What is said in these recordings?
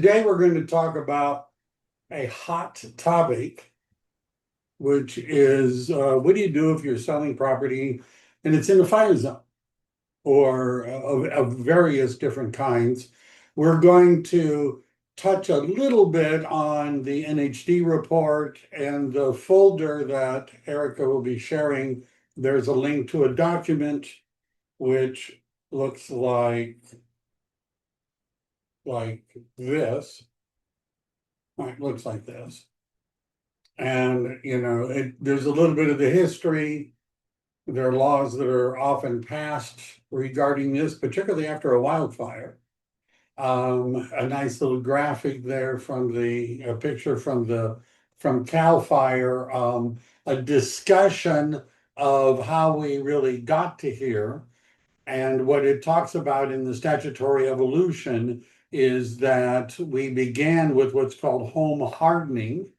Today, we're going to talk about a hot topic, which is what do you do if you're selling property and it's in a fire zone or of various different kinds. We're going to touch a little bit on the NHD report and the folder that Erica will be sharing. There's a link to a document which looks like this. It looks like this. And, there's a little bit of the history. There are laws that are often passed regarding this, particularly after a wildfire. A nice little graphic there from a picture from Cal Fire, a discussion of how we really got to here. And what it talks about in the statutory evolution is that we began with what's called home hardening.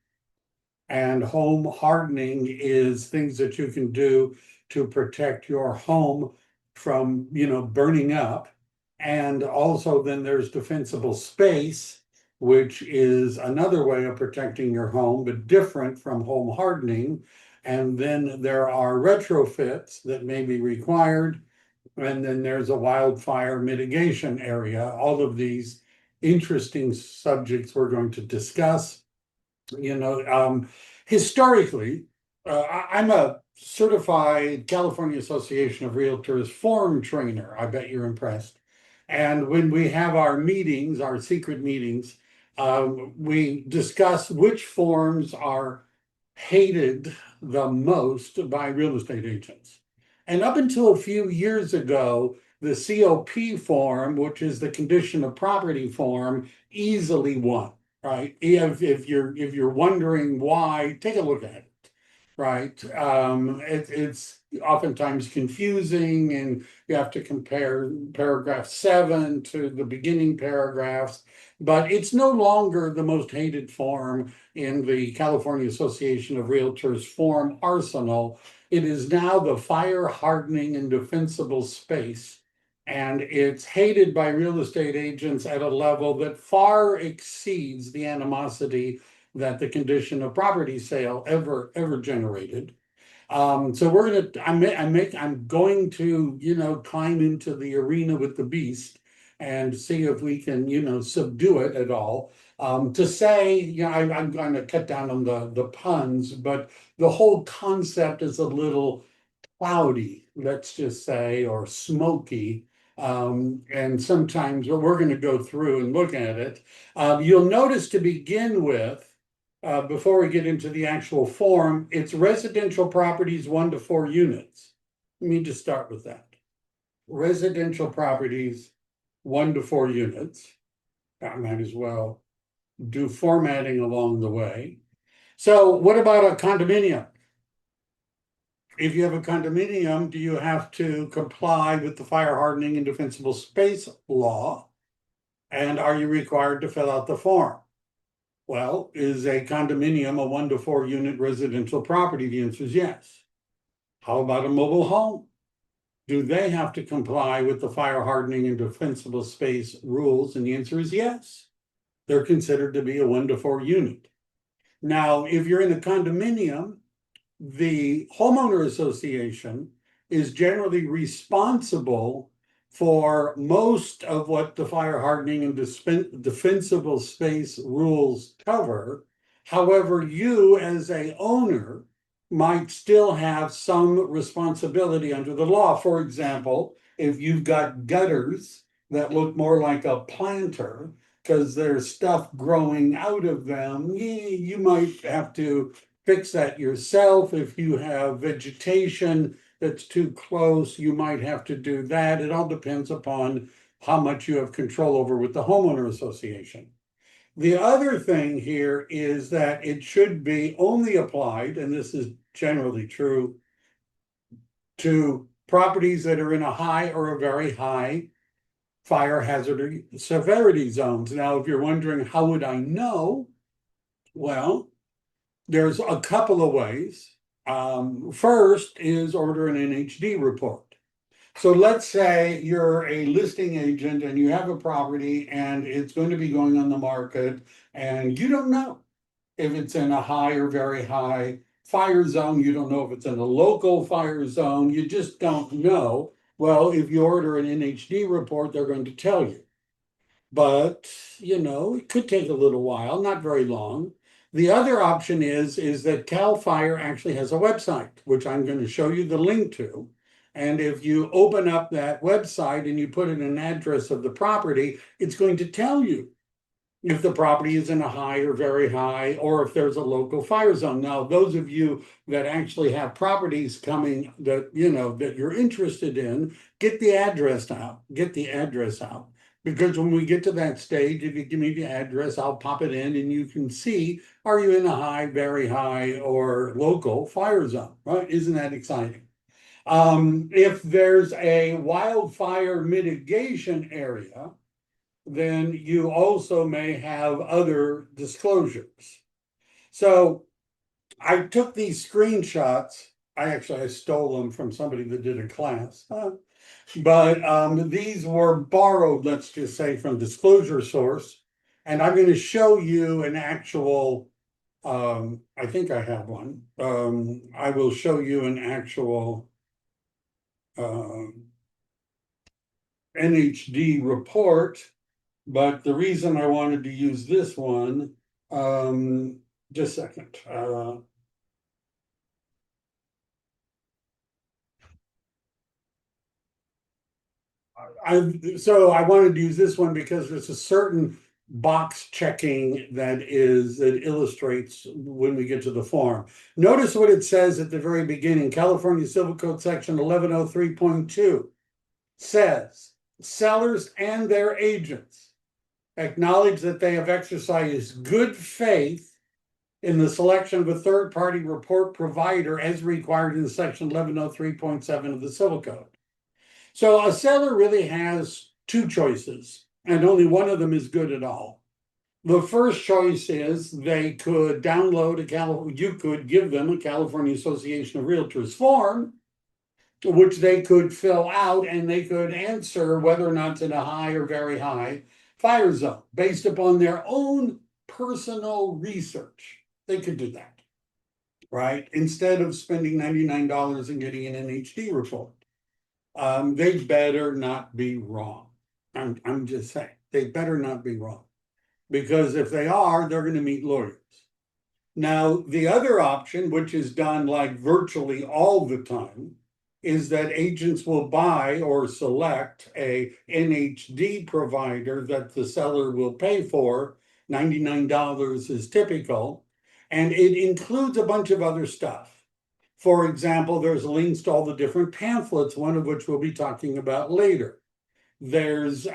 And home hardening is things that you can do to protect your home from, burning up. And also then there's defensible space, which is another way of protecting your home, but different from home hardening. And then there are retrofits that may be required. And then there's a wildfire mitigation area. All of these interesting subjects we're going to discuss. Historically, I'm a certified California Association of Realtors form trainer. I bet you're impressed. And when we have our meetings, our secret meetings, we discuss which forms are hated the most by real estate agents. And up until a few years ago, the COP form, which is the condition of property form, easily won. Right? If you're wondering why, take a look at it. Right? It's oftentimes confusing, and you have to compare paragraph 7 to the beginning paragraphs. But it's no longer the most hated form in the California Association of Realtors form arsenal. It is now the fire hardening and defensible space. And it's hated by real estate agents at a level that far exceeds the animosity that the condition of property sale ever generated. So I'm going to, climb into the arena with the beast and see if we can, subdue it at all. To say, I'm going to cut down on the puns, but the whole concept is a little cloudy, let's just say, or smoky. And sometimes we're going to go through and look at it. You'll notice to begin with, before we get into the actual form, it's residential properties 1 to 4 units. Let me just start with that. Residential properties 1 to 4 units. I might as well do formatting along the way. So what about a condominium? If you have a condominium, do you have to comply with the fire hardening and defensible space law? And are you required to fill out the form? Well, is a condominium a 1 to 4 unit residential property? The answer is yes. How about a mobile home? Do they have to comply with the fire hardening and defensible space rules? And the answer is yes. They're considered to be a 1 to 4 unit. Now, if you're in a condominium, the homeowner association is generally responsible for most of what the fire hardening and defensible space rules cover. However, you as a owner might still have some responsibility under the law. For example, if you've got gutters that look more like a planter because there's stuff growing out of them, you might have to fix that yourself. If you have vegetation that's too close, you might have to do that. It all depends upon how much you have control over with the homeowner association. The other thing here is that it should be only applied, and this is generally true, to properties that are in a high or a very high fire hazard severity zones. Now, if you're wondering, how would I know? Well, there's a couple of ways. First is order an NHD report. So let's say you're a listing agent and you have a property and it's going to be going on the market and you don't know if it's in a high or very high fire zone. You don't know if it's in a local fire zone. You just don't know. Well, if you order an NHD report, they're going to tell you. But, it could take a little while, not very long. The other option is that CAL FIRE actually has a website, which I'm going to show you the link to. And if you open up that website and you put in an address of the property, it's going to tell you if the property is in a high or very high, or if there's a local fire zone. Now, those of you that actually have properties coming that, that you're interested in, get the address out, Because when we get to that stage, if you give me the address, I'll pop it in and you can see, are you in a high, very high, or local fire zone, right? Isn't that exciting? If there's a wildfire mitigation area, then you also may have other disclosures. So I took these screenshots. I stole them from somebody that did a class. But these were borrowed, let's just say, from Disclosure Source. And I'm going to show you an actual, I think I have one. I will show you an actual NHD report. But the reason I wanted to use this one, just a second. So I wanted to use this one because there's a certain box checking that illustrates when we get to the form. Notice what it says at the very beginning. California Civil Code Section 1103.2 says sellers and their agents acknowledge that they have exercised good faith in the selection of a third-party report provider as required in section 1103.7 of the Civil Code. So a seller really has two choices, and only one of them is good at all. The first choice is they could download you could give them a California Association of Realtors form, which they could fill out, and they could answer whether or not it's in a high or very high fire zone based upon their own personal research. They could do that, right? Instead of spending $99 and getting an NHD report. They better not be wrong. I'm just saying, they better not be wrong. Because if they are, they're going to meet lawyers. Now, the other option, which is done like virtually all the time, is that agents will buy or select a NHD provider that the seller will pay for. $99 is typical, and it includes a bunch of other stuff. For example, there's links to all the different pamphlets, one of which we'll be talking about later. There's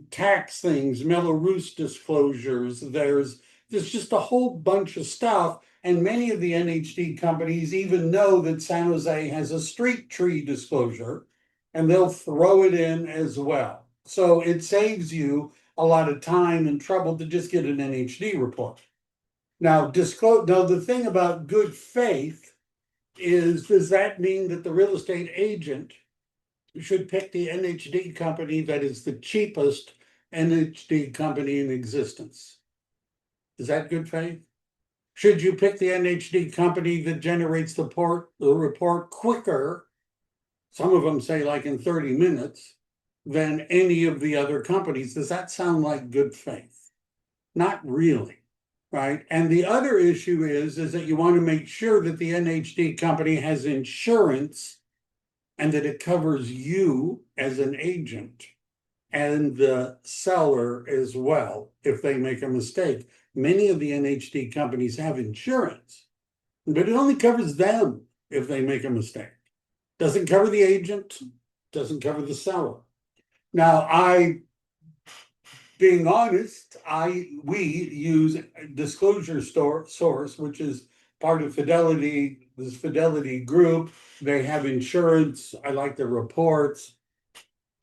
tax things, Mello-Roos disclosures, there's just a whole bunch of stuff. And many of the NHD companies even know that San Jose has a street tree disclosure, and they'll throw it in as well. So it saves you a lot of time and trouble to just get an NHD report. Now, the thing about good faith is, does that mean that the real estate agent should pick the NHD company that is the cheapest NHD company in existence? Is that good faith? Should you pick the NHD company that generates the report quicker, some of them say like in 30 minutes, than any of the other companies? Does that sound like good faith? Not really, right? And the other issue is that you want to make sure that the NHD company has insurance and that it covers you as an agent and the seller as well if they make a mistake. Many of the NHD companies have insurance, but it only covers them if they make a mistake. Doesn't cover the agent, doesn't cover the seller. Now, being honest, we use Disclosure Source, which is part of Fidelity, this Fidelity group. They have insurance. I like the reports.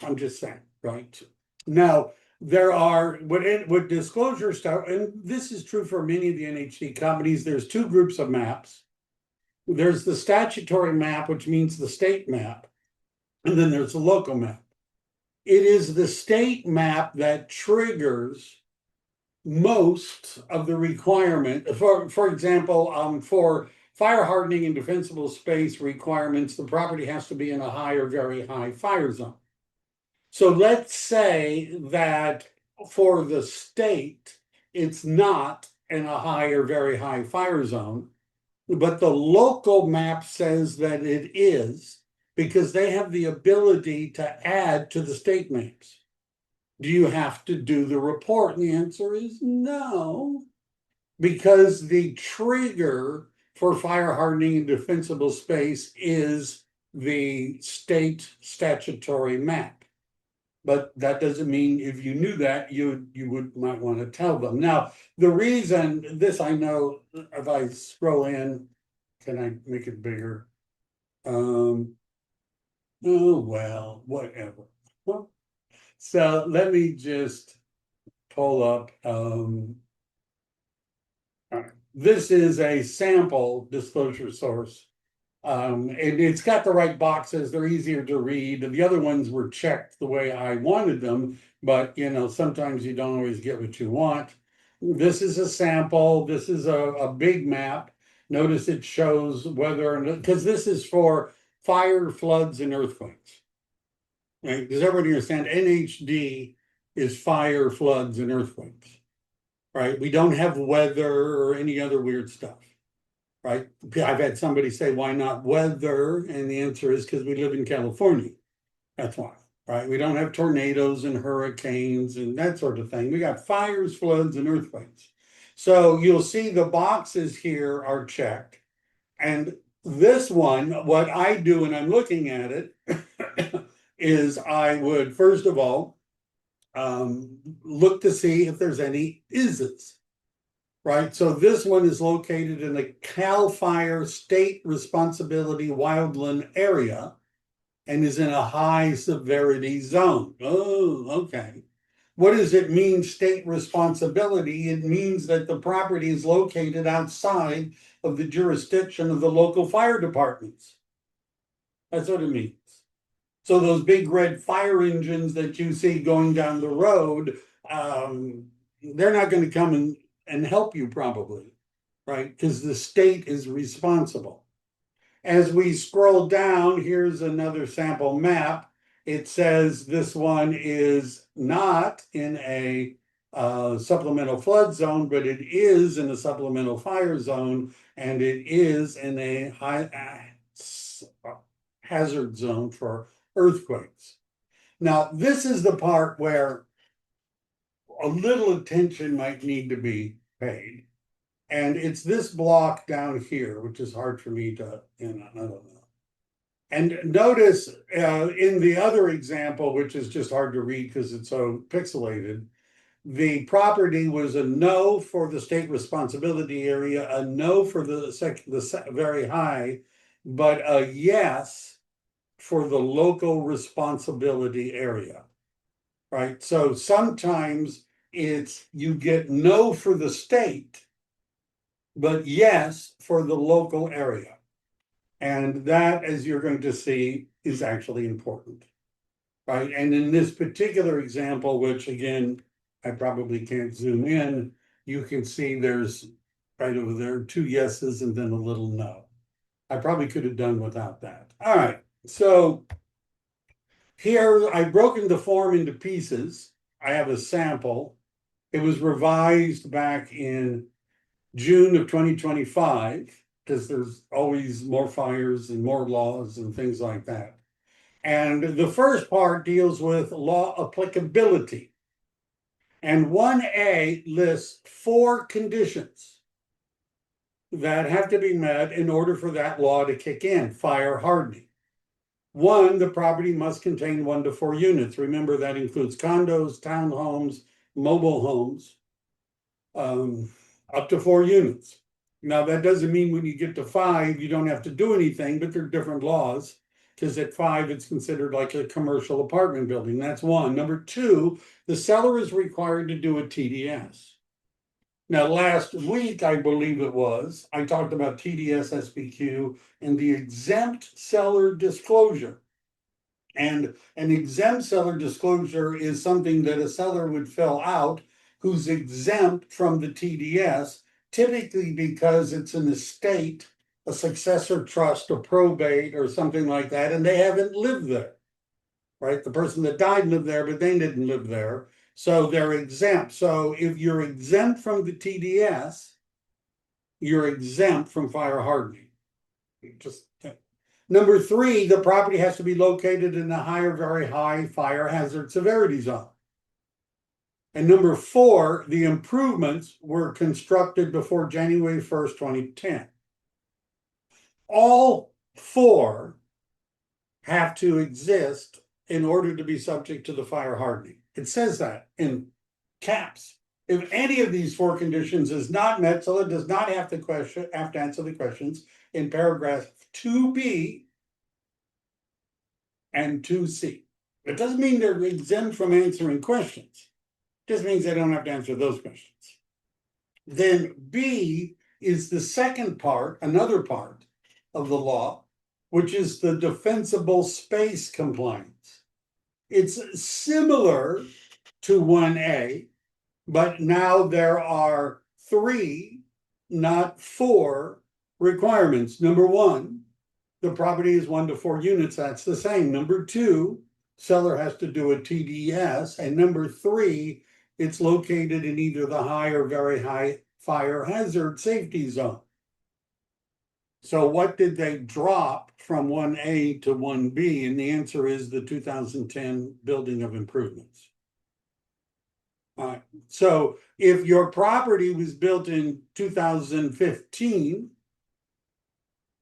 I'm just saying, right? Now, there are, what disclosure stuff, and this is true for many of the NHD companies, there's two groups of maps. There's the statutory map, which means the state map. and then there's the local map. It is the state map that triggers most of the requirement. For example, for fire hardening and defensible space requirements, the property has to be in a high or very high fire zone. So let's say that for the state, it's not in a high or very high fire zone, but the local map says that it is, because they have the ability to add to the state maps. Do you have to do the report? And the answer is no, because the trigger for fire hardening and defensible space is the state statutory map. But that doesn't mean if you knew that, you might want to tell them. Now, the reason this, I know, if I scroll in, can I make it bigger? Oh, well, whatever. Well, so let me just pull up. This is a sample disclosure source. And it's got the right boxes. They're easier to read. The other ones were checked the way I wanted them, but sometimes you don't always get what you want. This is a sample. This is a big map. Notice it shows whether, because this is for fire, floods, and earthquakes. Right? Does everybody understand? NHD is fire, floods, and earthquakes. Right? We don't have weather or any other weird stuff. Right? I've had somebody say, why not weather? And the answer is because we live in California. That's why, right? We don't have tornadoes and hurricanes and that sort of thing. We got fires, floods, and earthquakes. So you'll see the boxes here are checked. And this one, what I do when I'm looking at it is I would, first of all, look to see if there's any is's. Right, so this one is located in the CAL FIRE state responsibility wildland area and is in a high severity zone. Oh, okay. What does it mean, state responsibility? It means that the property is located outside of the jurisdiction of the local fire departments. That's what it means. So those big red fire engines that you see going down the road, they're not going to come and help you probably, right? Because the state is responsible. As we scroll down, here's another sample map. It says this one is not in a supplemental flood zone, but it is in a supplemental fire zone, and it is in a high hazard zone for earthquakes. Now, this is the part where a little attention might need to be paid. And it's this block down here, which is hard for me to, I don't know. And notice in the other example, which is just hard to read because it's so pixelated, the property was a no for the state responsibility area, a no for the very high, but a yes for the local responsibility area, right? So sometimes it's you get no for the state, but yes for the local area. And that, as you're going to see, is actually important, right? And in this particular example, which again, I probably can't zoom in, you can see there's right over there 2 yeses and then a little no. I probably could have done without that. All right, so here I've broken the form into pieces. I have a sample. It was revised back in June of 2025, because there's always more fires and more laws and things like that. And the first part deals with law applicability. And 1A lists 4 conditions that have to be met in order for that law to kick in: fire hardening. 1, the property must contain 1 to 4 units. Remember, that includes condos, townhomes, mobile homes, up to 4 units. Now, that doesn't mean when you get to 5, you don't have to do anything, but there are different laws, because at 5, it's considered like a commercial apartment building. That's 1. Number 2, the seller is required to do a TDS. Now, last week, I believe it was, I talked about TDS, SBQ, and the exempt seller disclosure. And an exempt seller disclosure is something that a seller would fill out who's exempt from the TDS, typically because it's an estate, a successor trust, a probate, or something like that, and they haven't lived there. Right? The person that died lived there, but they didn't live there. So they're exempt. So if you're exempt from the TDS, you're exempt from fire hardening. Just number 3, the property has to be located in a high or very high fire hazard severity zone. And number 4, the improvements were constructed before January 1st, 2010. All 4 have to exist in order to be subject to the fire hardening. It says that in caps. If any of these 4 conditions is not met, so it does not have to answer the questions in paragraph 2B and 2C. It doesn't mean they're exempt from answering questions. It just means they don't have to answer those questions. Then B is the second part, another part of the law, which is the defensible space compliance. It's similar to 1A, but now there are 3, not 4 requirements. Number 1, the property is 1 to 4 units. That's the same. Number 2, seller has to do a TDS. And number 3, it's located in either the high or very high fire hazard safety zone. So what did they drop from 1A to 1B? And the answer is the 2010 building of improvements. So if your property was built in 2015.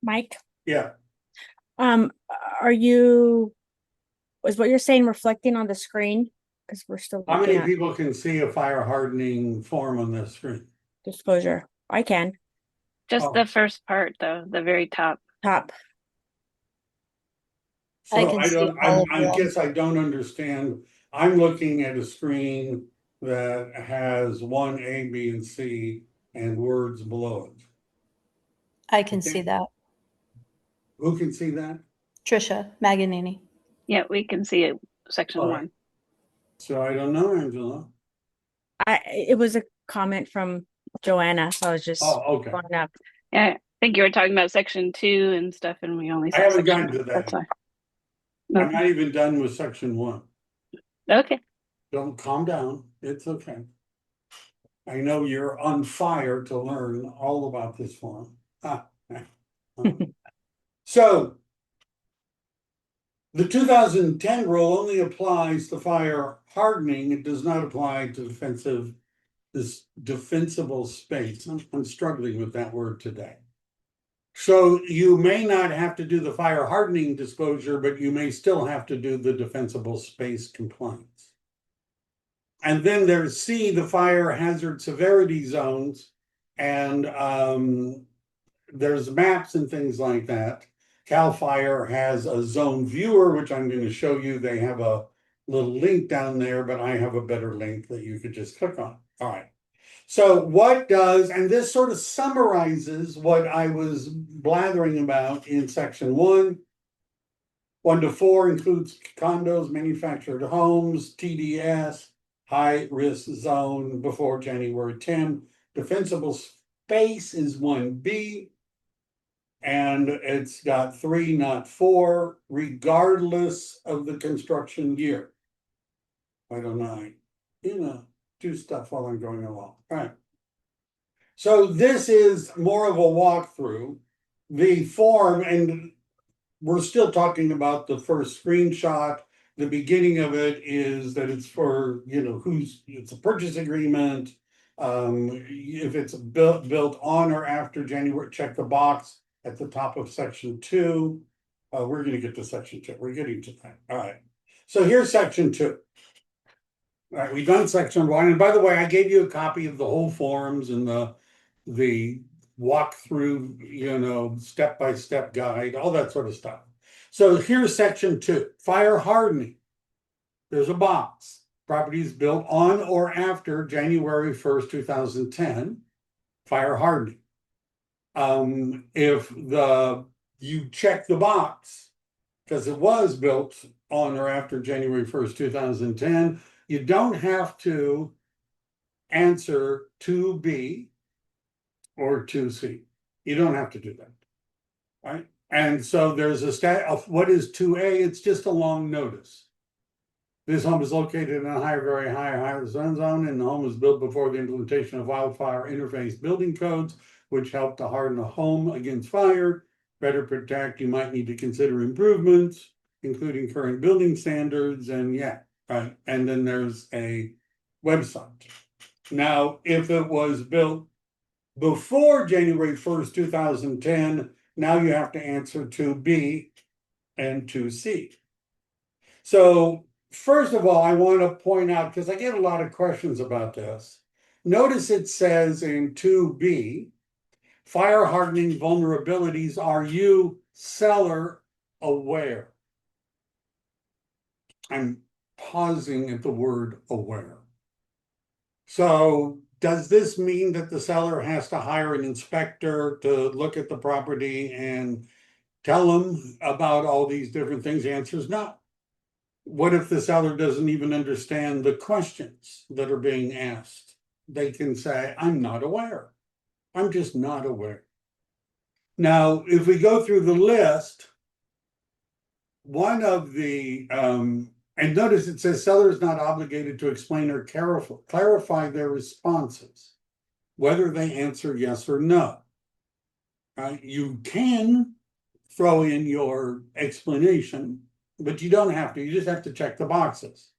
Mike? Yeah. Is what you're saying reflecting on the screen? Because we're still How looking many at people can see a fire hardening form on this screen? disclosure. I can. Just the first part, though, the very top. Top. So I can see all of I them. guess I don't understand. I'm looking at a screen that has 1, A, B, and C and words below it. I can see that. Who can see that? Trisha Maganini. Yeah, we can see it, section All right. 1. So I don't know, Angela. It was a comment from Joanna, so I was just Okay. going up. Yeah, I think you were talking about section 2 and stuff, and we only saw I haven't section gotten to 1. that. That's why. I'm not even done with section 1. Okay. Don't calm down. It's okay. I know you're on fire to learn all about this form. So the 2010 rule only applies to fire hardening. It does not apply to this defensible space. I'm struggling with that word today. So you may not have to do the fire hardening disclosure, but you may still have to do the defensible space compliance. And then there's C, the fire hazard severity zones, and there's maps and things like that. CAL FIRE has a zone viewer, which I'm going to show you. They have a little link down there, but I have a better link that you could just click on. All right. So what does, and this sort of summarizes what I was blathering about in section 1. 1 to 4 includes condos, manufactured homes, TDS, high risk zone before January 10. Defensible space is 1B. And it's got 3, not 4, regardless of the construction year. I don't know. Do stuff while I'm going along. All right. So this is more of a walkthrough. The form, and we're still talking about the first screenshot. The beginning of it is that it's for, it's a purchase agreement. If it's built on or after January, check the box at the top of section 2. We're going to get to section 2. We're getting to that. All right. So here's section 2. All right, we've done section 1. And by the way, I gave you a copy of the whole forms and the walkthrough, step-by-step guide, all that sort of stuff. So here's section 2, fire hardening. There's a box. Properties built on or after January 1st, 2010, fire hardening. If you check the box, because it was built on or after January 1st, 2010, you don't have to answer 2B or 2C. You don't have to do that, right? And so there's a stat of what is 2A, it's just a long notice. This home is located in a very high sun zone, and the home was built before the implementation of wildfire interface building codes, which help to harden a home against fire, better protect. You might need to consider improvements, including current building standards, and yeah, right. And then there's a website. Now, if it was built before January 1st, 2010, now you have to answer 2B and 2C. So first of all, I want to point out, because I get a lot of questions about this. Notice it says in 2B, fire hardening vulnerabilities, are you seller aware? I'm pausing at the word aware. So does this mean that the seller has to hire an inspector to look at the property and tell them about all these different things? The answer is no. What if the seller doesn't even understand the questions that are being asked? They can say, I'm not aware. I'm just not aware. Now, if we go through the list, one of the, and notice it says seller is not obligated to explain or clarify their responses, whether they answer yes or no. You can throw in your explanation, but you don't have to. You just have to check the boxes.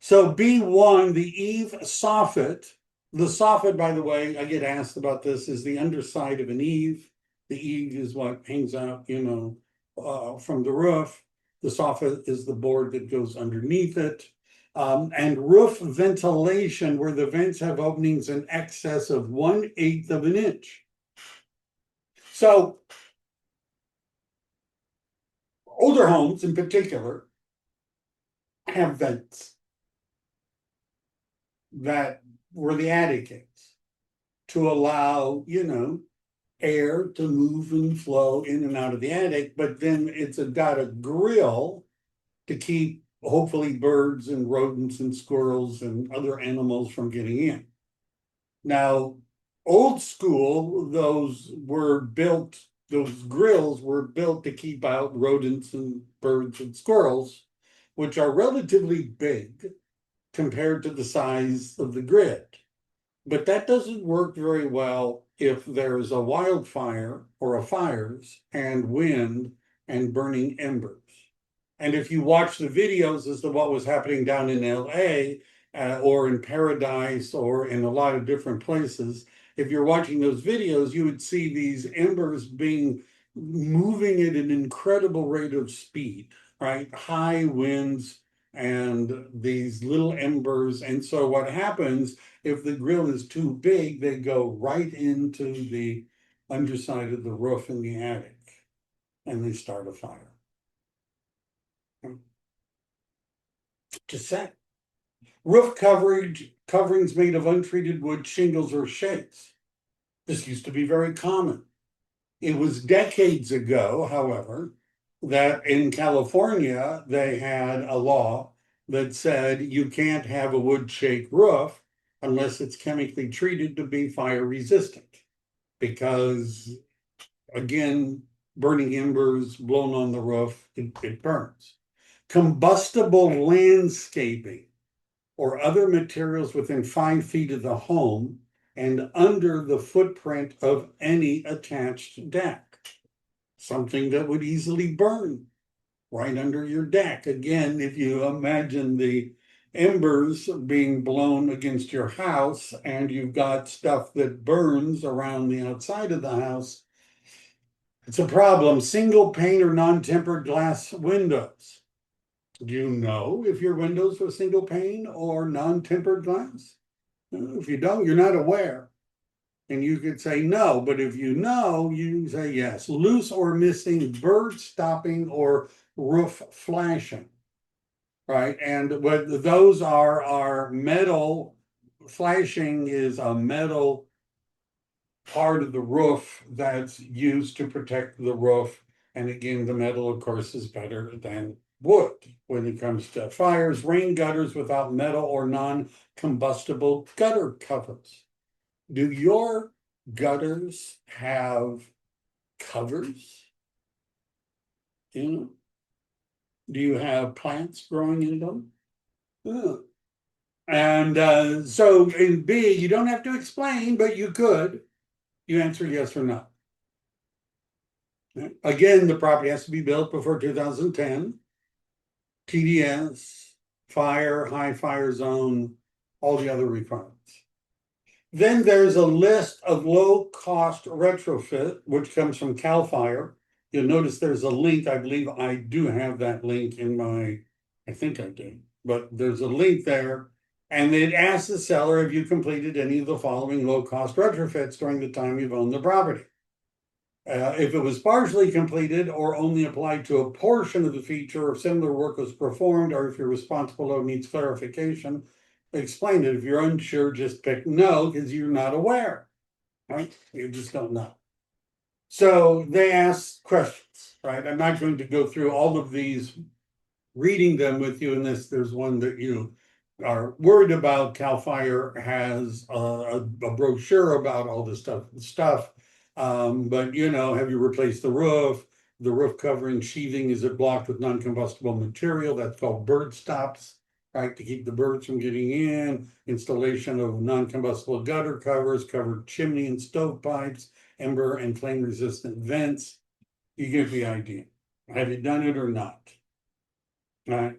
So B1, the eave soffit. The soffit, by the way, I get asked about this, is the underside of an eave. The eave is what hangs out, from the roof. The soffit is the board that goes underneath it. And roof ventilation, where the vents have openings in excess of 1/8 of an inch. So older homes in particular have vents that were the attic is to allow, air to move and flow in and out of the attic, but then it's got a grill to keep hopefully birds and rodents and squirrels and other animals from getting in. Now, old school, those grills were built to keep out rodents and birds and squirrels, which are relatively big compared to the size of the grid. But that doesn't work very well if there's a wildfire or a fires and wind and burning embers. And if you watch the videos as to what was happening down in LA or in Paradise or in a lot of different places, if you're watching those videos, you would see these embers moving at an incredible rate of speed, right? High winds and these little embers. And so what happens if the grill is too big, they go right into the underside of the roof in the attic and they start a fire. Just say. Roof coverings made of untreated wood shingles or shakes. This used to be very common. It was decades ago, however, that in California, they had a law that said you can't have a wood shake roof unless it's chemically treated to be fire resistant. Because, again, burning embers blown on the roof, it burns. Combustible landscaping or other materials within 5 feet of the home and under the footprint of any attached deck. Something that would easily burn right under your deck. Again, if you imagine the embers being blown against your house and you've got stuff that burns around the outside of the house, it's a problem. Single pane or non-tempered glass windows. Do you know if your windows are single pane or non-tempered glass? If you don't, you're not aware. And you could say no, but if you know, you say yes. Loose or missing bird stopping or roof flashing, right? And what those are metal. Flashing is a metal part of the roof that's used to protect the roof. And again, the metal, of course, is better than wood when it comes to fires, rain gutters without metal or non-combustible gutter covers. Do your gutters have covers? You know? Do you have plants growing in them? Ugh. And so in B, you don't have to explain, but you could. You answer yes or no. Again, the property has to be built before 2010. TDS, fire, high fire zone, all the other requirements. Then there's a list of low-cost retrofit, which comes from CAL FIRE. You'll notice there's a link. I believe I do have that link in my, I think I do, but there's a link there. And it asks the seller, have you completed any of the following low-cost retrofits during the time you've owned the property? If it was partially completed or only applied to a portion of the feature or similar work was performed, or if you're responsible or needs clarification, explain it. If you're unsure, just pick no, because you're not aware, right? You just don't know. So they ask questions, right? I'm not going to go through all of these, reading them with you unless there's one that you are worried about. CAL FIRE has a brochure about all this stuff. But you know, have you replaced the roof? The roof covering sheathing, is it blocked with non-combustible material? That's called bird stops, right? To keep the birds from getting in. Installation of non-combustible gutter covers, covered chimney and stovepipes, ember and flame resistant vents. You get the idea. Have you done it or not? All right.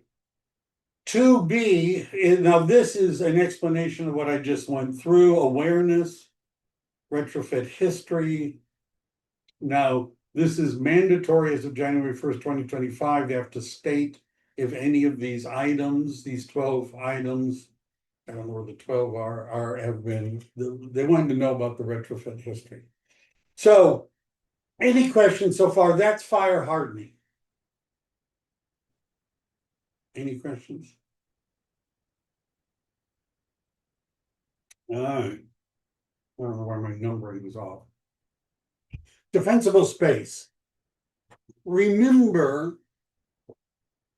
2B, now this is an explanation of what I just went through: awareness, retrofit history. Now, this is mandatory as of January 1st, 2025. They have to state if any of these items, these 12 items, I don't know where the 12 are have been, they wanted to know about the retrofit history. So, any questions so far? That's fire hardening. Any questions? All right. I don't know why my numbering was off. Defensible space. Remember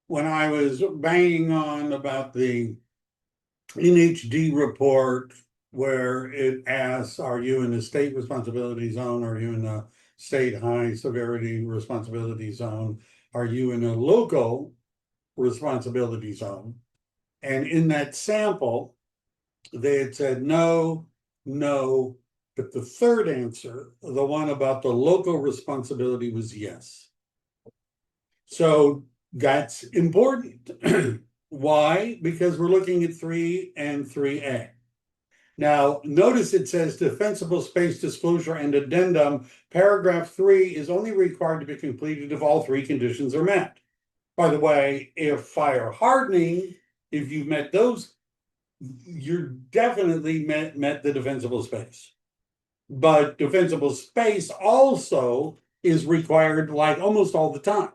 when I was banging on about the NHD report where it asks, are you in a state responsibility zone? Are you in a state high severity responsibility zone? Are you in a local responsibility zone? And in that sample, they had said no, no, but the third answer, the one about the local responsibility, was yes. So that's important. Why? Because we're looking at 3 and 3A. Now, notice it says defensible space disclosure and addendum. Paragraph 3 is only required to be completed if all 3 conditions are met. By the way, if fire hardening, if you've met those, you're definitely met the defensible space. But defensible space also is required like almost all the time.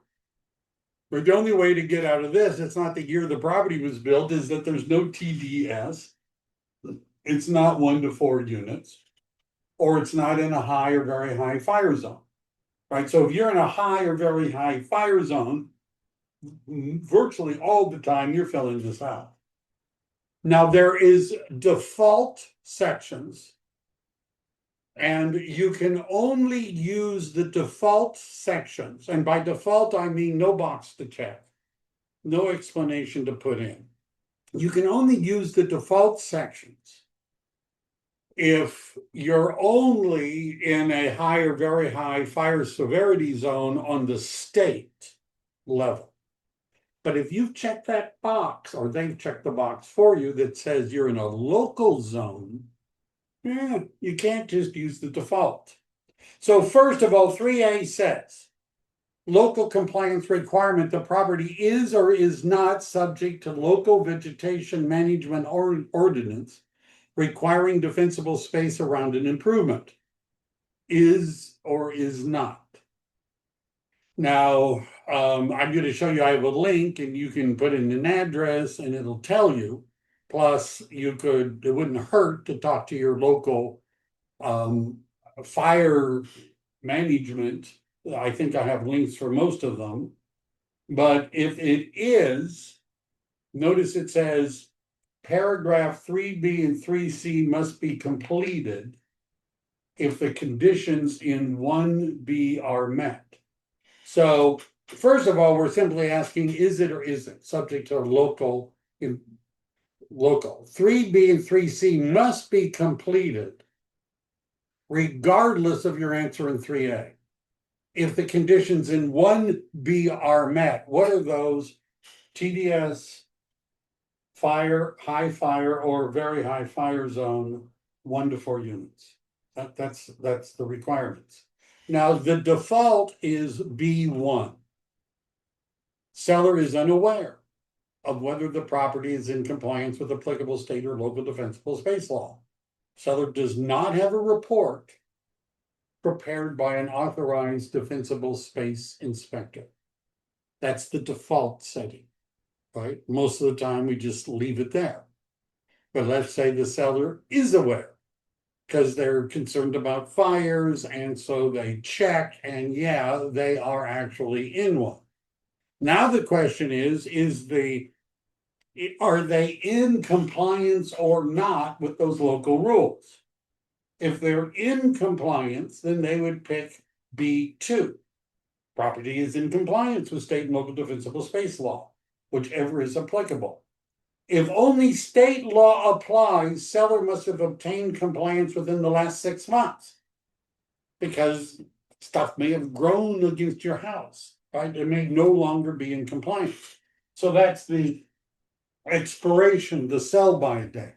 But the only way to get out of this, it's not the year the property was built, is that there's no TDS. It's not 1 to 4 units, or it's not in a high or very high fire zone, right? So if you're in a high or very high fire zone, virtually all the time you're filling this out. Now there is default sections, and you can only use the default sections. And by default, I mean no box to check, no explanation to put in. You can only use the default sections if you're only in a high or very high fire severity zone on the state level. But if you've checked that box, or they've checked the box for you that says you're in a local zone, you can't just use the default. So first of all, 3A says, local compliance requirement, the property is or is not subject to local vegetation management ordinance requiring defensible space around an improvement. Is or is not. Now, I'm going to show you, I have a link and you can put in an address and it'll tell you. Plus, it wouldn't hurt to talk to your local fire management. I think I have links for most of them. But if it is, notice it says paragraph 3B and 3C must be completed if the conditions in 1B are met. So first of all, we're simply asking, is it or isn't subject to local 3B and 3C must be completed regardless of your answer in 3A. If the conditions in 1B are met, what are those? TDS, fire, high fire, or very high fire zone, 1 to 4 units. That's the requirements. Now, the default is B1. Seller is unaware of whether the property is in compliance with applicable state or local defensible space law. Seller does not have a report prepared by an authorized defensible space inspector. That's the default setting, right? Most of the time we just leave it there. But let's say the seller is aware because they're concerned about fires, and so they check, and yeah, they are actually in one. Now the question is are they in compliance or not with those local rules? If they're in compliance, then they would pick B2. Property is in compliance with state and local defensible space law, whichever is applicable. If only state law applies, seller must have obtained compliance within the last 6 months, because stuff may have grown against your house, right? It may no longer be in compliance. So that's the expiration, the sell-by date.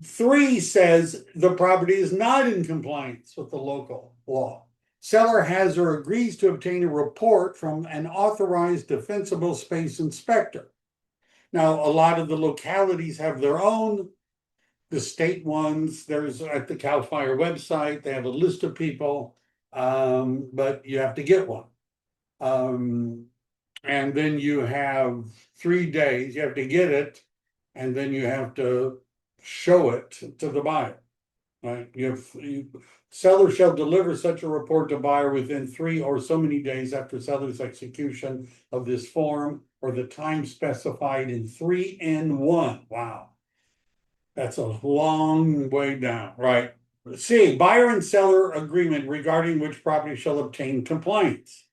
3 says the property is not in compliance with the local law. Seller has or agrees to obtain a report from an authorized defensible space inspector. Now, a lot of the localities have their own. The state ones, there's at the CAL FIRE website, they have a list of people, but you have to get one. And then you have 3 days, you have to get it, and then you have to show it to the buyer, right? Seller shall deliver such a report to buyer within 3 or so many days after seller's execution of this form, or the time specified in 3N1. Wow. That's a long way down, right? C, buyer and seller agreement regarding which property shall obtain compliance.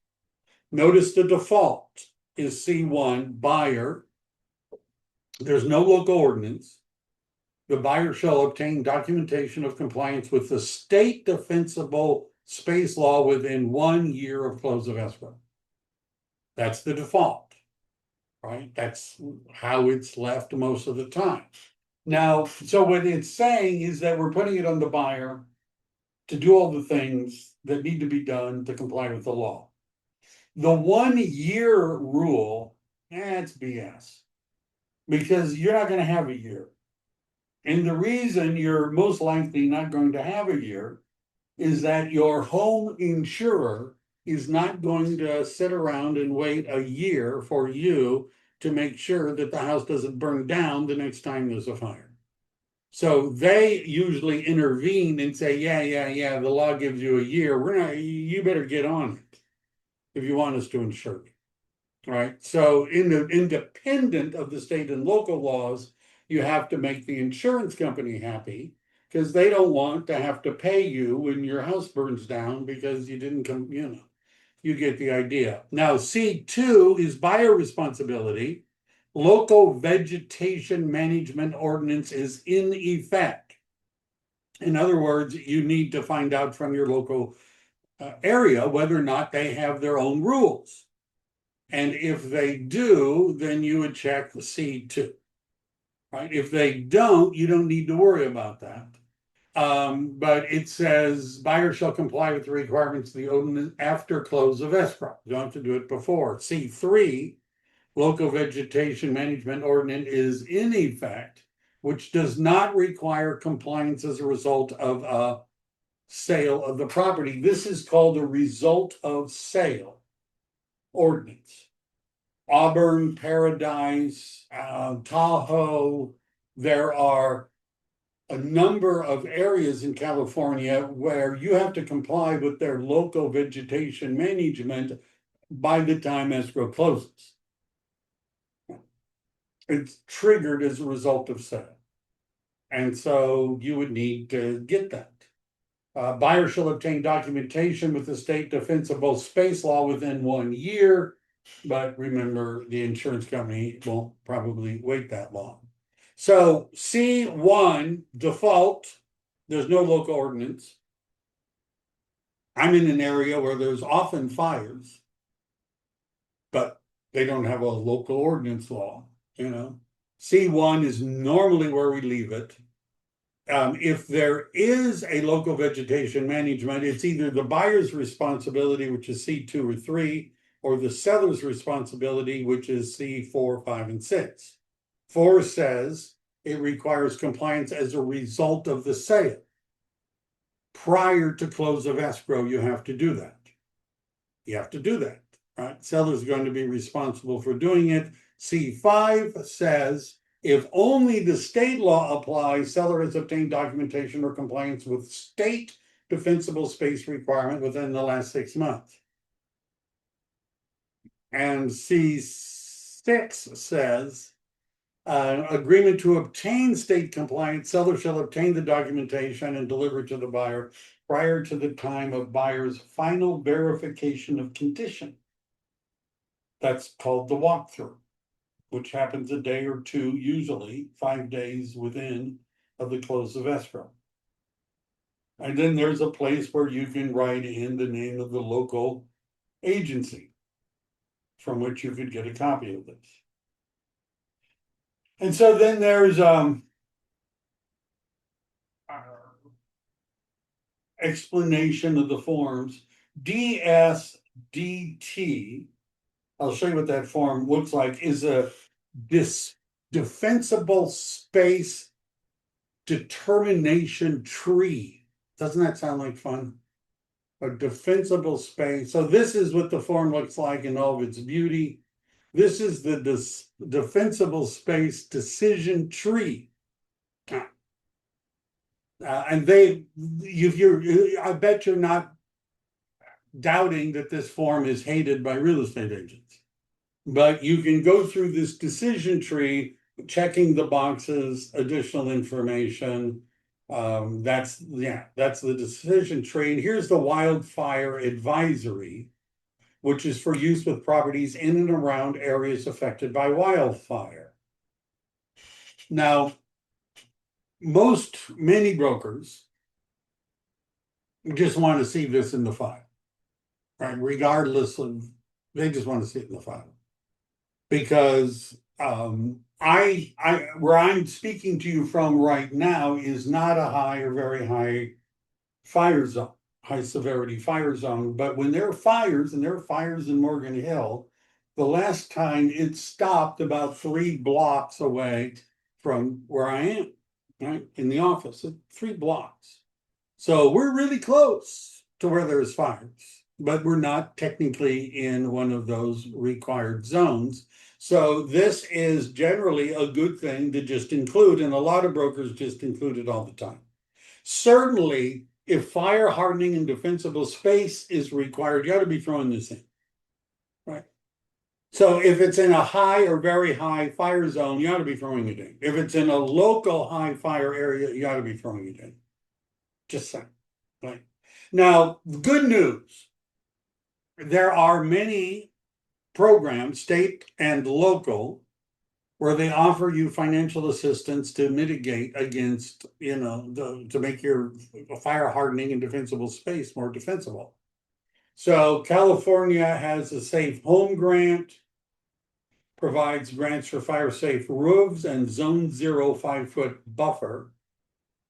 Notice the default is C1, buyer. There's no local ordinance. The buyer shall obtain documentation of compliance with the state defensible space law within 1 year of close of escrow. That's the default, right? That's how it's left most of the time. Now, so what it's saying is that we're putting it on the buyer to do all the things that need to be done to comply with the law. The 1 year rule, it's BS, because you're not going to have a year. And the reason you're most likely not going to have a year is that your home insurer is not going to sit around and wait a year for you to make sure that the house doesn't burn down the next time there's a fire. So they usually intervene and say, yeah, the law gives you a year. You better get on it if you want us to insure you, right? So independent of the state and local laws, you have to make the insurance company happy, because they don't want to have to pay you when your house burns down because you didn't come, you get the idea. Now, C2 is buyer responsibility. Local vegetation management ordinance is in effect. In other words, you need to find out from your local area whether or not they have their own rules. And if they do, then you would check the C2. Right? If they don't, you don't need to worry about that. But it says buyer shall comply with the requirements of the ordinance after close of escrow. You don't have to do it before. C3, local vegetation management ordinance is in effect, which does not require compliance as a result of a sale of the property. This is called a result of sale ordinance. Auburn, Paradise, Tahoe, there are a number of areas in California where you have to comply with their local vegetation management by the time escrow closes. It's triggered as a result of sale. And so you would need to get that. Buyer shall obtain documentation with the state defensible space law within 1 year. But remember, the insurance company won't probably wait that long. So C1 default, there's no local ordinance. I'm in an area where there's often fires, but they don't have a local ordinance law, you know. C1 is normally where we leave it. If there is a local vegetation management, it's either the buyer's responsibility, which is C2 or 3, or the seller's responsibility, which is C4, 5, and 6. 4 says it requires compliance as a result of the sale. Prior to close of escrow, you have to do that. You have to do that, right? Seller's going to be responsible for doing it. C5 says if only the state law applies, seller has obtained documentation or compliance with state defensible space requirement within the last 6 months. And C6 says, agreement to obtain state compliance, seller shall obtain the documentation and deliver it to the buyer prior to the time of buyer's final verification of condition. That's called the walkthrough, which happens a day or two, usually 5 days within of the close of escrow. And then there's a place where you can write in the name of the local agency from which you could get a copy of this. And so then there's explanation of the forms. DSDT, I'll show you what that form looks like, is a defensible space determination tree. Doesn't that sound like fun? A defensible space. So this is what the form looks like in all of its beauty. This is the defensible space decision tree. And I bet you're not doubting that this form is hated by real estate agents. But you can go through this decision tree, checking the boxes, additional information. That's the decision tree. And here's the wildfire advisory, which is for use with properties in and around areas affected by wildfire. Now, many brokers just want to see this in the file, right? Regardless of, they just want to see it in the file. Because where I'm speaking to you from right now is not a high or very high fire zone, high severity fire zone. But when there are fires, and there are fires in Morgan Hill, the last time it stopped about 3 blocks away from where I am, right? In the office, 3 blocks. So we're really close to where there's fires, but we're not technically in one of those required zones. So this is generally a good thing to just include, and a lot of brokers just include it all the time. Certainly, if fire hardening and defensible space is required, you ought to be throwing this in, right? So if it's in a high or very high fire zone, you ought to be throwing it in. If it's in a local high fire area, you ought to be throwing it in. Just saying, right? Now, good news. There are many programs, state and local, where they offer you financial assistance to mitigate against, to make your fire hardening and defensible space more defensible. So California has a safe home grant, provides grants for fire safe roofs and zone 0 5-foot buffer.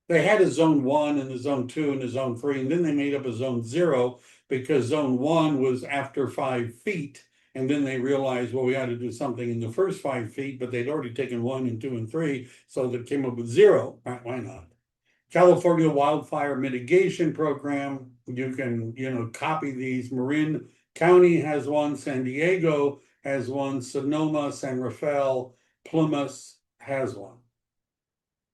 They had a zone 1 and a zone 2 and a zone 3, and then they made up a zone 0 because zone 1 was after 5 feet. And then they realized, well, we had to do something in the first 5 feet, but they'd already taken 1 and 2 and 3. So they came up with 0. Why not? California Wildfire Mitigation Program. You can, copy these. Marin County has one. San Diego has one. Sonoma, San Rafael, Plymouth has one.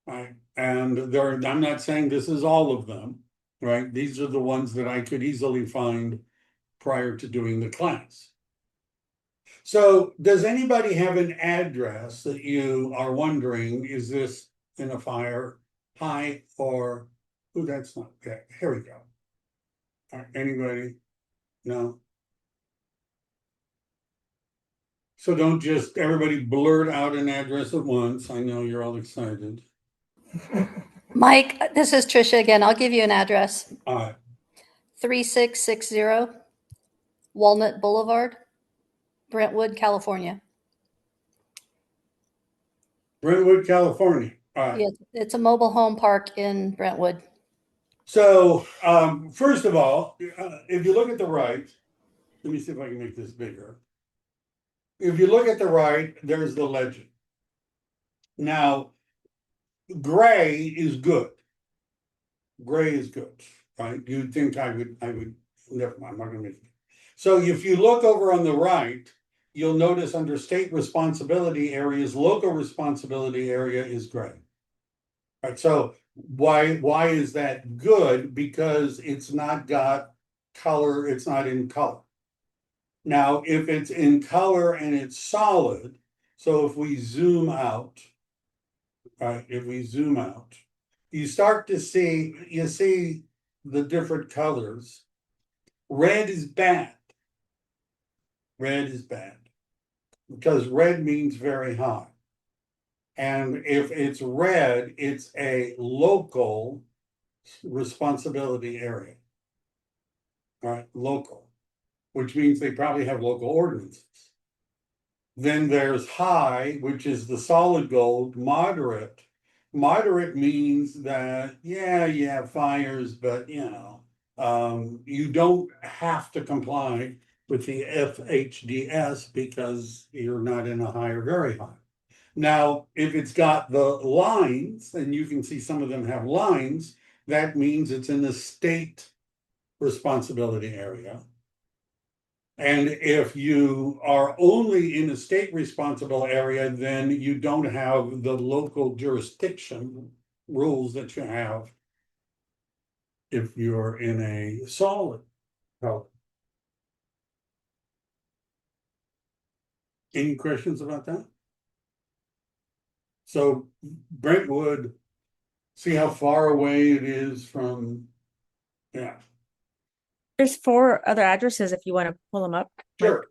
Right. And I'm not saying this is all of them. Right. These are the ones that I could easily find prior to doing the class. So does anybody have an address that you are wondering, is this in a fire high or, oh, that's not, okay, here we go. Anybody? No? So don't just everybody blurt out an address at once. I know you're all excited. Mike, this is Tricia again. I'll give you an address. All right, 3660 Walnut Boulevard, Brentwood, California. Brentwood, California. All right. Yeah, it's a mobile home park in Brentwood. So, first of all, if you look at the right, let me see if I can make this bigger. If you look at the right, there's the legend. Now, gray is good. Gray is good, right? You'd think I would, never mind, I'm not gonna make it. So if you look over on the right, you'll notice under state responsibility areas, local responsibility area is gray. Right, so why is that good? Because it's not got color, it's not in color. Now, if it's in color and it's solid, so if we zoom out, right, if we zoom out, you start to see, you see the different colors. Red is bad. Red is bad. Because red means very high. And if it's red, it's a local responsibility area. All right, local, which means they probably have local ordinances. Then there's high, which is the solid gold. Moderate. Moderate means that, yeah, you have fires, but you don't have to comply with the FHDS because you're not in a high or very high. Now, if it's got the lines, and you can see some of them have lines, that means it's in the state responsibility area. And if you are only in a state responsible area, then you don't have the local jurisdiction rules that you have if you're in a solid color. Any questions about that? So Brentwood, see how far away it is from, yeah. There's 4 other addresses if you want to pull them up. Sure.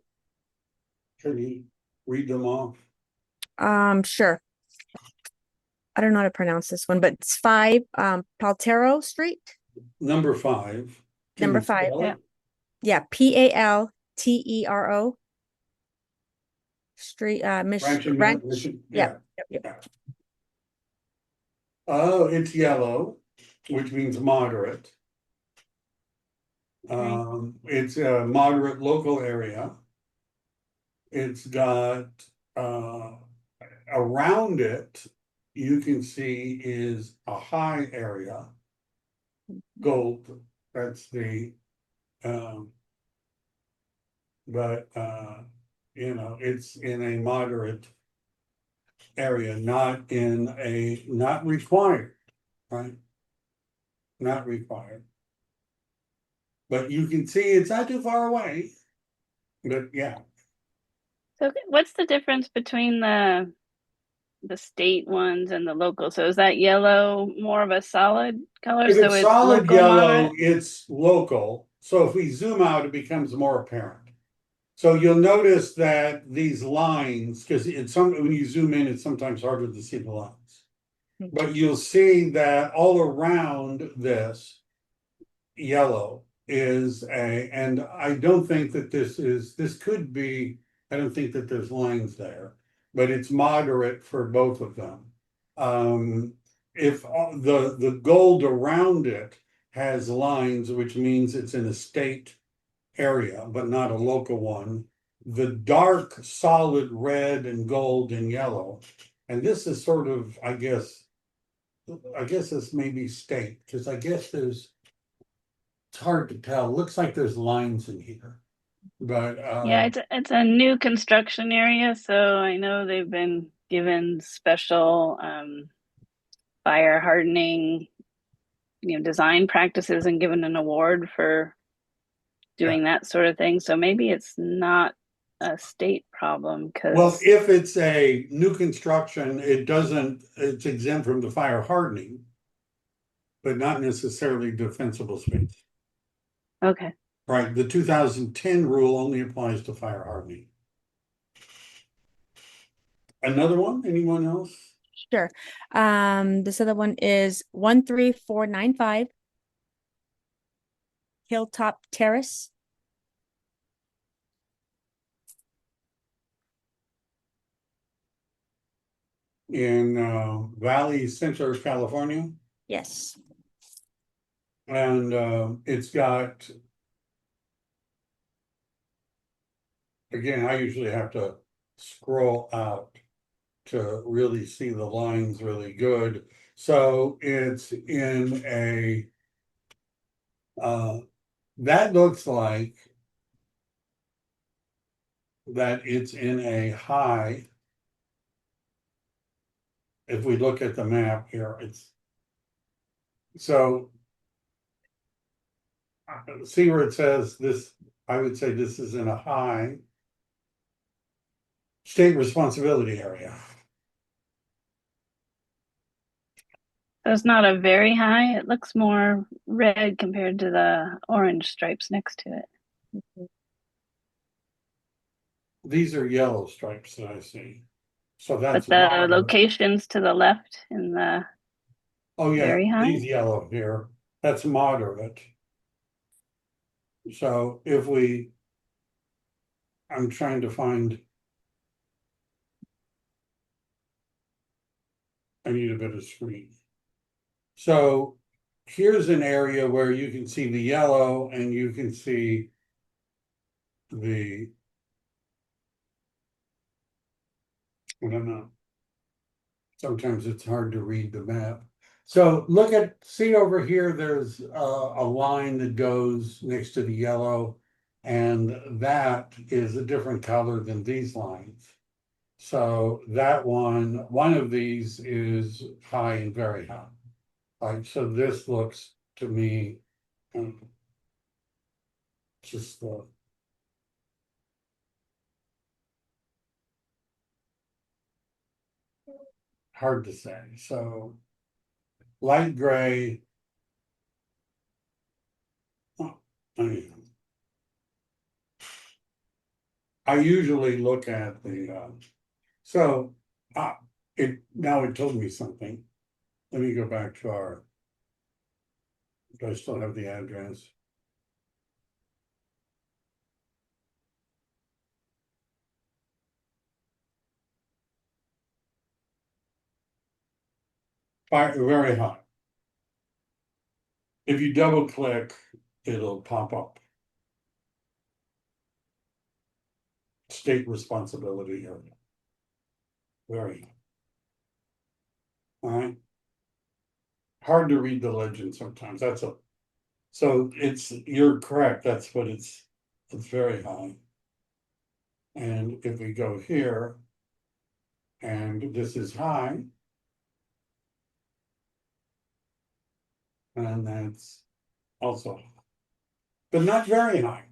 Can you read them off? Sure. I don't know how to pronounce this one, but it's 5 Paltero Street. Number 5. Can Number you 5. spell it? Yeah, Paltero Street. Mission. Yep. Yeah. Oh, it's yellow, which means moderate. It's a moderate local area. It's got around it, you can see is a high area. Gold, that's the but it's in a moderate area, not required, right? Not required. But you can see it's not too far away. But yeah. So what's the difference between the state ones and the local? So is that yellow more of a solid color? If So it's it's solid local yellow, moderate? it's local. So if we zoom out, it becomes more apparent. So you'll notice that these lines, because when you zoom in, it's sometimes harder to see the lines. But you'll see that all around this yellow is and I don't think that this could be, I don't think that there's lines there, but it's moderate for both of them. If the gold around it has lines, which means it's in a state area, but not a local one. The dark solid red and gold and yellow, and this is sort of, I guess this may be state, because I guess it's hard to tell. It looks like there's lines in here, but Yeah, it's a new construction area, so I know they've been given special fire hardening, design practices and given an award for doing that sort of thing. So maybe it's not a state problem Well, because if it's a new construction, it's exempt from the fire hardening, but not necessarily defensible space. okay. Right, the 2010 rule only applies to fire hardening. Another one, anyone else? Sure. This other one is 13495 Hilltop Terrace. In Valley Center, California, Yes. and it's got. Again, I usually have to scroll out to really see the lines really good. So it's in a that looks like that it's in a high. If we look at the map here, it's so see where it says this. I would say this is in a high state responsibility area. So it's not a very high. It looks more red compared to the orange stripes next to it. These are yellow stripes that I see. So But that's the moderate. locations to the left in the Oh, yeah, very high? these yellow here, that's moderate. So if I'm trying to find. I need a bit of screen. So here's an area where you can see the yellow and you can see the. I don't know. Sometimes it's hard to read the map. So see over here, there's a line that goes next to the yellow, and that is a different color than these lines. So that one of these is high and very high. Like, so this looks to me just hard to say. So light gray. I usually look at the so it told me something. Let me go back to our. Do I still have the address? Very high. If you double click, it'll pop up. State responsibility area. Very high. All right. Hard to read the legend sometimes. So you're correct. That's what it's very high. And if we go here, and this is high, and that's also high, but not very high.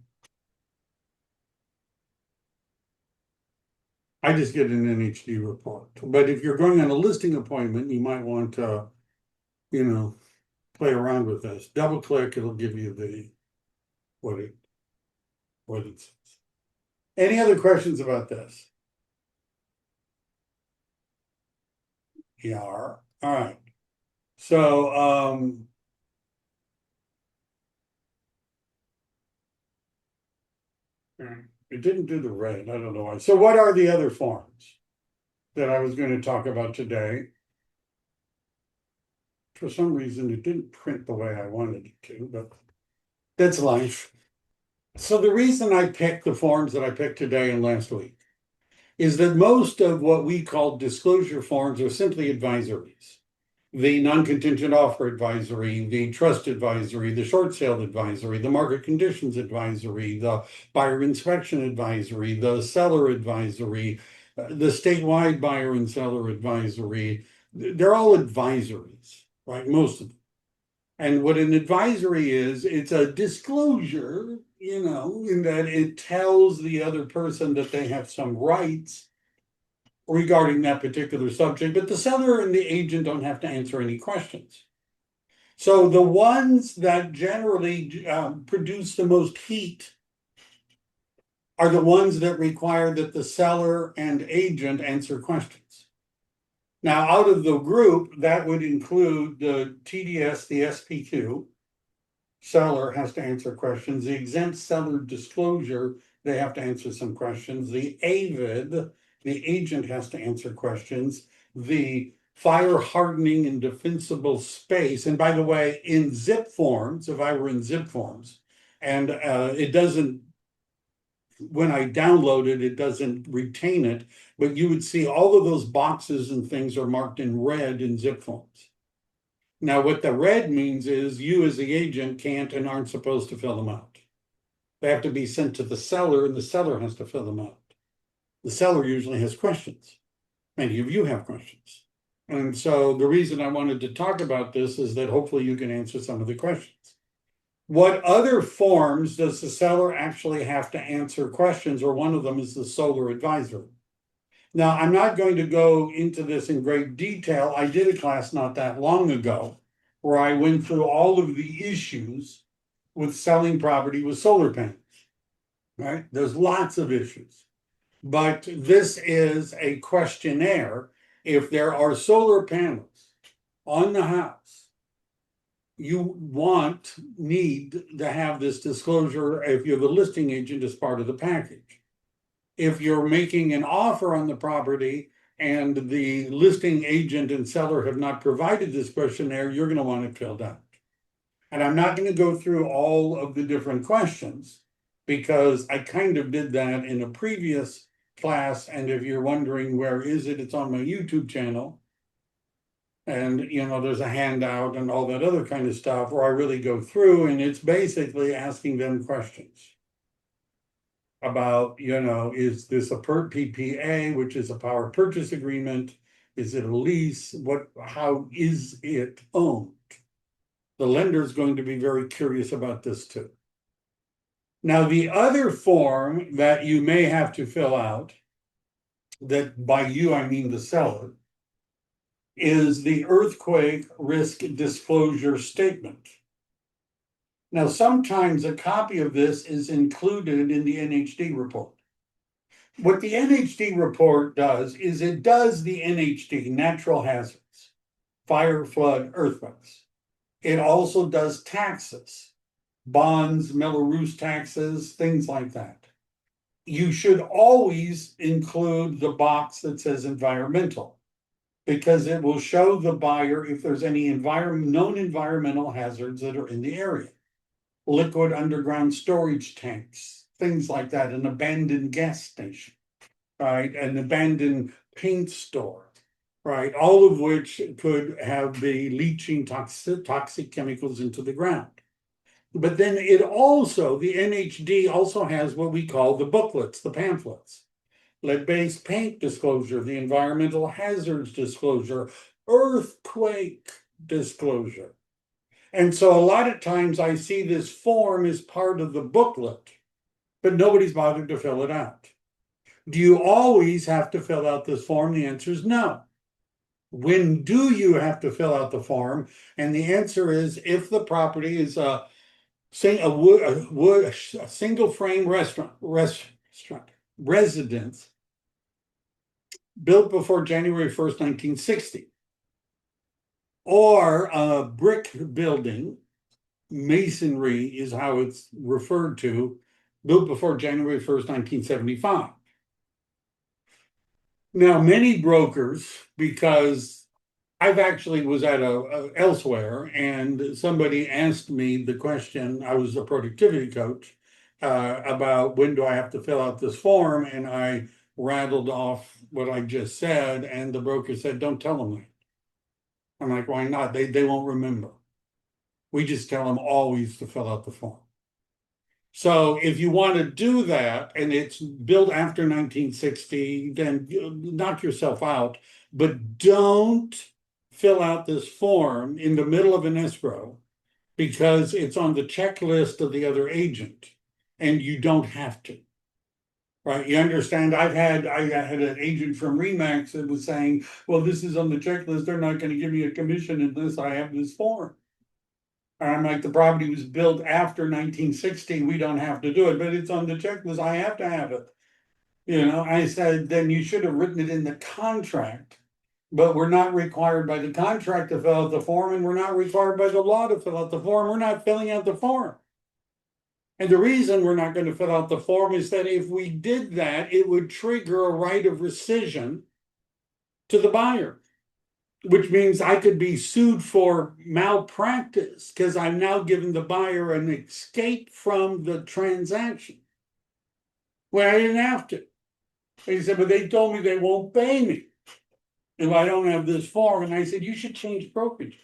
I just get an NHD report. But if you're going on a listing appointment, you might want to, play around with this. Double click, it'll give you what it says. Any other questions about this? Yeah, all right. So it didn't do the red, I don't know why. So what are the other forms that I was going to talk about today? For some reason, it didn't print the way I wanted it to, but that's life. So the reason I picked the forms that I picked today and last week is that most of what we call disclosure forms are simply advisories. The non-contingent offer advisory, the trust advisory, the short sale advisory, the market conditions advisory, the buyer inspection advisory, the seller advisory, the statewide buyer and seller advisory. They're all advisories, right? Most of them. And what an advisory is, it's a disclosure, you know, in that it tells the other person that they have some rights regarding that particular subject, but the seller and the agent don't have to answer any questions. So the ones that generally produce the most heat are the ones that require that the seller and agent answer questions. Now, out of the group, that would include the TDS, the SPQ. Seller has to answer questions. The exempt seller disclosure, they have to answer some questions. The AVID, the agent has to answer questions. The fire hardening and defensible space. And by the way, in zip forms, if I were in zip forms, and it doesn't, when I download it, it doesn't retain it, but you would see all of those boxes and things are marked in red in zip forms. Now, what the red means is you as the agent can't and aren't supposed to fill them out. They have to be sent to the seller and the seller has to fill them out. The seller usually has questions. Many of you have questions. And so the reason I wanted to talk about this is that hopefully you can answer some of the questions. What other forms does the seller actually have to answer questions? Or one of them is the solar advisor. Now, I'm not going to go into this in great detail. I did a class not that long ago where I went through all of the issues with selling property with solar panels, right? There's lots of issues, but this is a questionnaire. If there are solar panels on the house, you need to have this disclosure if you're the listing agent as part of the package. If you're making an offer on the property and the listing agent and seller have not provided this questionnaire, you're going to want it filled out. And I'm not going to go through all of the different questions because I kind of did that in a previous class. And if you're wondering where is it, it's on my YouTube channel. And, you know, there's a handout and all that other kind of stuff where I really go through, and it's basically asking them questions about, you know, is this a PPA, which is a power purchase agreement? Is it a lease? How is it owned? The lender is going to be very curious about this too. Now, the other form that you may have to fill out, that by you, I mean the seller, is the earthquake risk disclosure statement. Now, sometimes a copy of this is included in the NHD report. What the NHD report does is it does the NHD, natural hazards, fire, flood, earthquakes. It also does taxes, bonds, Melrose taxes, things like that. You should always include the box that says environmental, because it will show the buyer if there's any known environmental hazards that are in the area. Liquid underground storage tanks, things like that, an abandoned gas station, right? An abandoned paint store, right? All of which could have the leaching toxic chemicals into the ground. But then the NHD also has what we call the booklets, the pamphlets. Lead-based paint disclosure, the environmental hazards disclosure, earthquake disclosure. And so a lot of times I see this form as part of the booklet, but nobody's bothered to fill it out. Do you always have to fill out this form? The answer is no. When do you have to fill out the form? And the answer is if the property is a single frame residence built before January 1st, 1960. Or a brick building, masonry is how it's referred to, built before January 1st, 1975. Now, many brokers, because I've actually was at elsewhere and somebody asked me the question, I was a productivity coach, about when do I have to fill out this form? And I rattled off what I just said, and the broker said, don't tell them that. I'm like, why not? They won't remember. We just tell them always to fill out the form. So if you want to do that and it's built after 1960, then knock yourself out. But don't fill out this form in the middle of an escrow because it's on the checklist of the other agent. and you don't have to. Right, you understand, I had an agent from Remax that was saying, well, this is on the checklist, they're not gonna give me a commission unless I have this form. And I'm like, the property was built after 1960, we don't have to do it, but it's on the checklist, I have to have it. You know, I said, then you should have written it in the contract. But we're not required by the contract to fill out the form, and we're not required by the law to fill out the form, we're not filling out the form. And the reason we're not gonna fill out the form is that if we did that, it would trigger a right of rescission to the buyer. Which means I could be sued for malpractice, because I'm now giving the buyer an escape from the transaction. When I didn't have to. He said, but they told me they won't pay me if I don't have this form, and I said, you should change brokerage.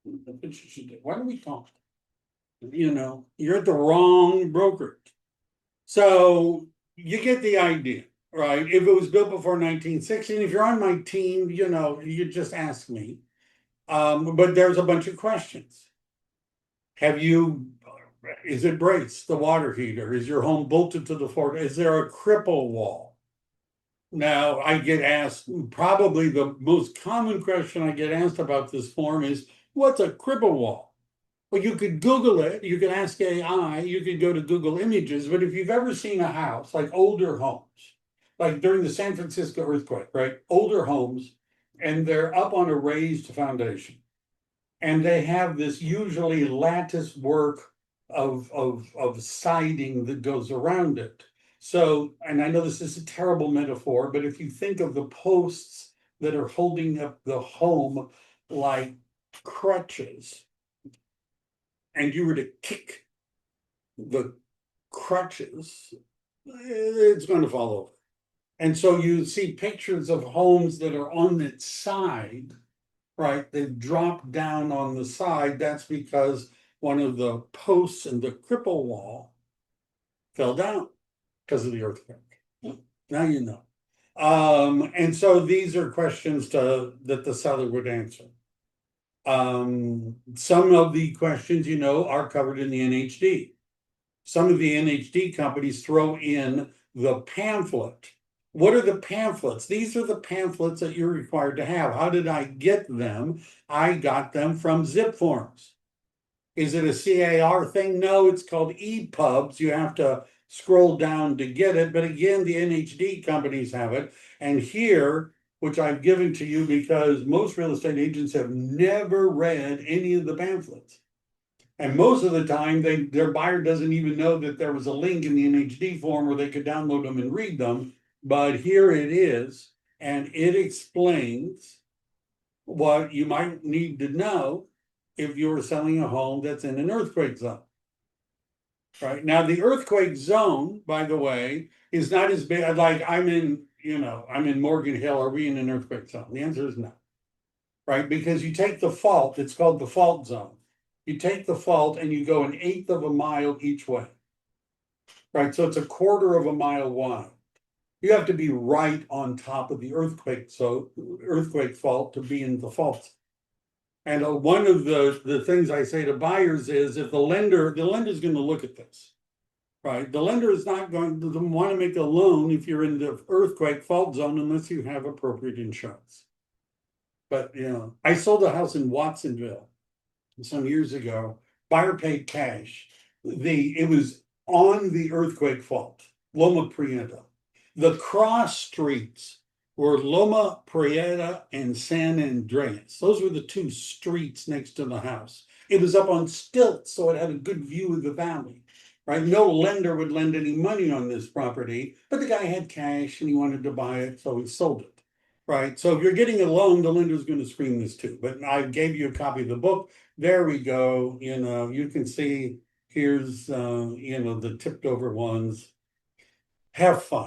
Why don't we talk? You know, you're at the wrong brokerage. So you get the idea, right? If it was built before 1960, and if you're on my team, you know, you just ask me. But there's a bunch of questions. Is it braced, the water heater? Is your home bolted to the floor? Is there a cripple wall? Now, I get asked, probably the most common question I get asked about this form is, what's a cripple wall? Well, you could Google it, you could ask AI, you could go to Google Images, but if you've ever seen a house, like older homes, like during the San Francisco earthquake, right? Older homes, and they're up on a raised foundation. And they have this usually lattice work of siding that goes around it. So, and I know this is a terrible metaphor, but if you think of the posts that are holding up the home like crutches, and you were to kick the crutches, it's going to fall over. And so you see pictures of homes that are on its side, right? They've dropped down on the side. That's because one of the posts in the cripple wall fell down because of the earthquake. Now you know. And so these are questions that the seller would answer. Some of the questions, you know, are covered in the NHD. Some of the NHD companies throw in the pamphlet. What are the pamphlets? These are the pamphlets that you're required to have. How did I get them? I got them from zip forms. Is it a CAR thing? No, it's called EPUBs. You have to scroll down to get it. But again, the NHD companies have it. And here, which I've given to you because most real estate agents have never read any of the pamphlets. And most of the time, their buyer doesn't even know that there was a link in the NHD form where they could download them and read them. But here it is, and it explains what you might need to know if you're selling a home that's in an earthquake zone. Right now, the earthquake zone, by the way, is not as big. Like I'm in Morgan Hill. Are we in an earthquake zone? The answer is no. Right, because you take the fault. It's called the fault zone. You take the fault and you go 1/8 of a mile each way. Right, so it's 1/4 of a mile wide. You have to be right on top of the earthquake, so earthquake fault to be in the fault. And one of the things I say to buyers is, if the lender's going to look at this, right? The lender is not going to want to make a loan if you're in the earthquake fault zone unless you have appropriate insurance. But you know, I sold a house in Watsonville some years ago. Buyer paid cash. It was on the earthquake fault, Loma Prieta. The cross streets were Loma Prieta and San Andreas. Those were the two streets next to the house. It was up on stilts, so it had a good view of the valley. Right? No lender would lend any money on this property, but the guy had cash and he wanted to buy it, so he sold it. Right? So if you're getting a loan, the lender's going to screen this too. But I gave you a copy of the book. There we go. You know, you can see here's the tipped over ones. Have fun.